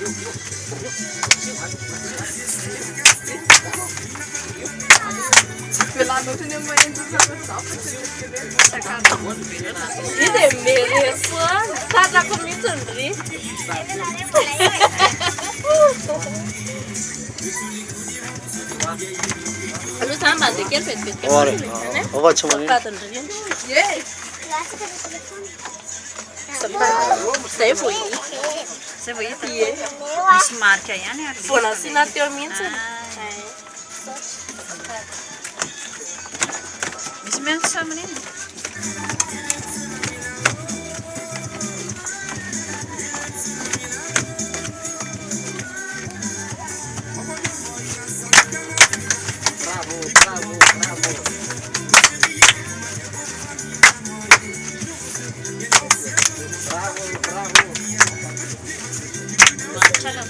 Wir laden uns in den Moment zusammen auf. Idem meresa, cada comigo andri. Alu sama de quer pet pet. Ora, hava chamani. Cada andri. Yes. Sai foi. Sai foi tie. Miss marca yani arli. Foi na sina teu minsa. Miss men samrin. Chalo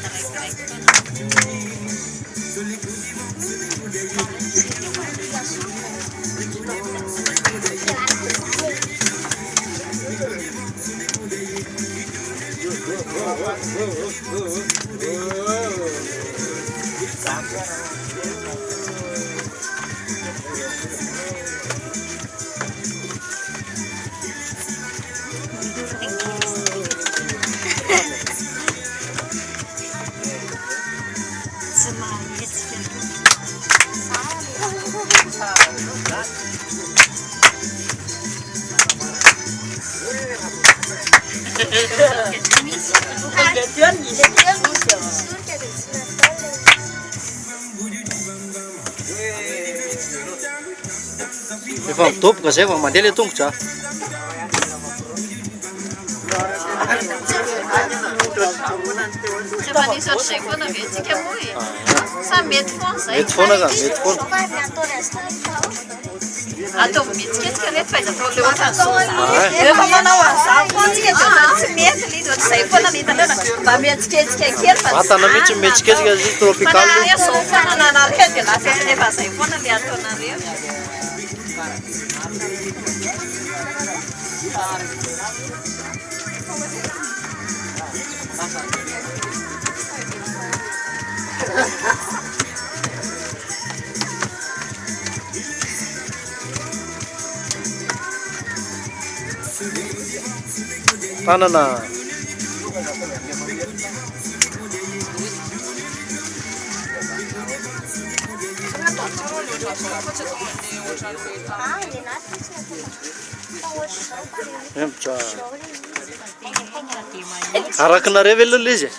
Ifam top kasi ifam mandeli tung cha. Coba ni sort sai fona vetsy ke moi. Sa mety fona zay. Mety foana ka, mety foana. Atao mihetsiketsiky nefa faiza atao leo atao. Rehefa manao an'izany foana tsika dia tsy mety ilay izy ohatr'izay foana ny hitanao mba mihetsiketsiky kely fa Vatana mihitsy mihetsiketsiky izy tropical. manareo zao foana nanareo dia lasa rehefa izay foana ilay ataonareo. Tanana. Emcha. Arakanareo ve aloha izy?